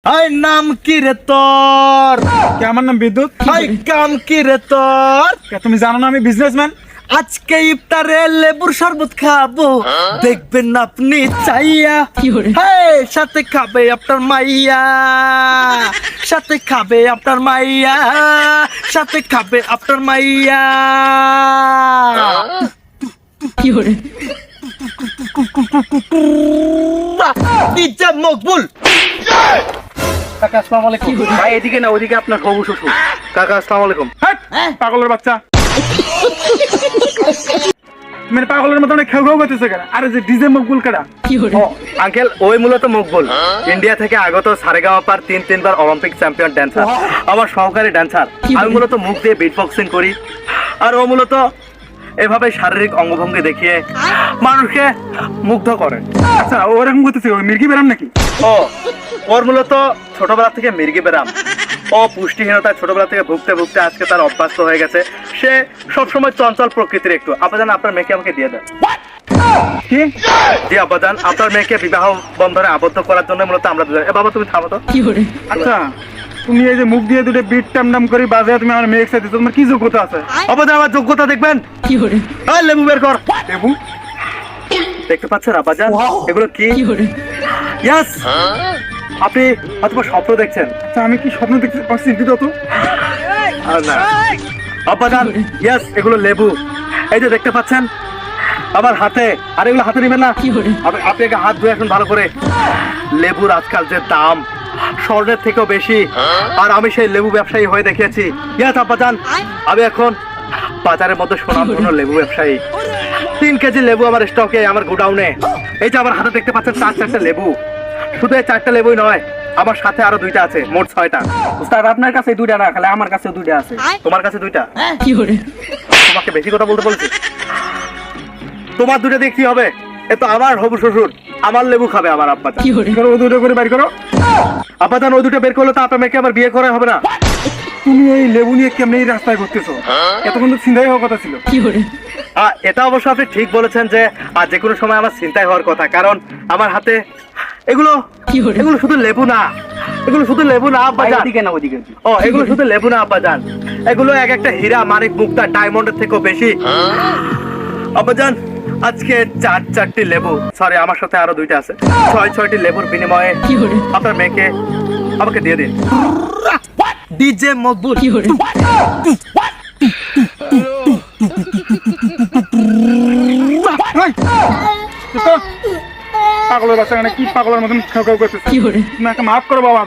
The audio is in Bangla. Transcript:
হাই নাম কি রে তোর? আমার নাম বিদ্যুৎ। হাই কাম কি রে তোর? তুমি জানো না আমি বিজনেসম্যান। আজকে ইফতারে লেবুর শরবত খাবো, দেখবেন আপনি চাইয়া। হাই সাথে খাবে আপনার মাইয়া, সাথে খাবে আপনার মাইয়া, সাথে খাবে আপনার মাইয়া। ডিজে মকবুল। কাকা আসসালামু আলাইকুম। ভাই এদিকে না ওদিকে আপনার হবু শ্বশুর। কাকা আসসালামু আলাইকুম। হাট, পাগলের বাচ্চা। মানে পাগলের মতো অনেক খেউ খেউ করতেছে কেন? আরে যে ডিজে মকবুল কেডা? ও আঙ্কেল, ওই মূলত মকবুল ইন্ডিয়া থেকে আগত সারেগামাপার তিনবার অলিম্পিক চ্যাম্পিয়ন ড্যান্সার, আমার সহকারী ড্যান্সার। আমি মূলত মুখ দিয়ে বিট বক্সিং করি, আর ও মূলত এভাবে শারীরিক অঙ্গভঙ্গি দেখিয়ে মানুষকে মুগ্ধ করে। আচ্ছা ওরকম করতেছে, ওই মির্গি বেরাম নাকি? ও ওর মূলত ছোটবেলা থেকে মির্গি ব্যারাম। ও পুষ্টিহীনতায় ছোটবেলা থেকে ভুগতে ভুগতে আজকে তার অভ্যস্ত হয়ে গেছে। সে সবসময় চঞ্চল প্রকৃতির একটু। আব্বাজান আপনার মেয়েকে আমাকে দিয়ে দেন। কি? জি আব্বাজান, আপনার মেয়েকে বিবাহ বন্ধনে আবদ্ধ করার জন্য মূলত আমরা দুজন। এ বাবা তুমি থামো তো। আচ্ছা তুমি এই যে মুখ দিয়ে দুটো বিট টাম টাম করে বাজে তুমি আমার মেয়ে সাথে, তোমার কি যোগ্যতা আছে? আব্বাজান আমার যোগ্যতা দেখবেন। এই লেবু বের কর। লেবু? দেখতে পাচ্ছেন আব্বাজান এগুলো কি? ইয়েস, আপনি হয়তো স্বপ্ন দেখছেন। আচ্ছা আমি কি স্বপ্ন দেখতে পাচ্ছি? দিত তো আর না আব্বাজান, ইয়েস এগুলো লেবু। এই যে দেখতে পাচ্ছেন আমার হাতে, আর এগুলো হাতে নেবেন না। আপনি আগে হাত ধুয়ে এখন ভালো করে। লেবুর আজকাল যে দাম স্বর্ণের থেকেও বেশি, আর আমি সেই লেবু ব্যবসায়ী হয়ে দেখিয়েছি। ইয়েস আব্বাজান, আমি এখন বাজারের মধ্যে সোনামধন্য লেবু ব্যবসায়ী। 3 কেজি লেবু আমার স্টকে, আমার গোডাউনে। এই যে আমার হাতে দেখতে পাচ্ছেন 4টা লেবু। শুধু এই 4টা লেবুই নয়, আমার সাথে আরো 2টা আছে, মোট 6টা। উস্তাদ আপনার কাছে 2টা না, খালি আমার কাছে 2টা আছে। তোমার কাছে 2টা? তোমাকে বেশি কথা বলতে বলছি? তোমার 2টা দিয়ে কি হবে? এ তো আমার হবু শ্বশুর, আমার লেবু খাবে আমার আব্বা। করো, ও দুটো করে বাইর করো। আব্বাজান ওই 2টা বের করলে তো আপনার মেয়েকে আবার বিয়ে করা হবে না। তুমি এই লেবু নিয়ে কেমনে এই রাস্তায় ঘুরতেছো? এতক্ষণ তো চিন্তাই হওয়ার কথা ছিল। এটা অবশ্য আপনি ঠিক বলেছেন যে যে কোনো সময় আমার চিন্তায় হওয়ার কথা, কারণ আমার হাতে এগুলো এগুলো শুধু লেবু না, এগুলো শুধু লেবু না আব্বাজান। ওদিকে না ওদিকে। ও এগুলো শুধু লেবু না আব্বাজান, এগুলো এক একটা হীরা, মানিক, মুক্তা, ডায়মন্ডের থেকেও বেশি আব্বাজান। আজকে 4টি লেবু, সরি আমার সাথে আরো 2টা আছে, 6টি লেবুর বিনিময়ে আপনার মেয়েকে আমাকে দিয়ে দিন। ডিজে মকবুল। পাগলের বাচ্চা, কি পাগলের মতন খেউ খেউ করতেছে? না মাফ করো বাবা।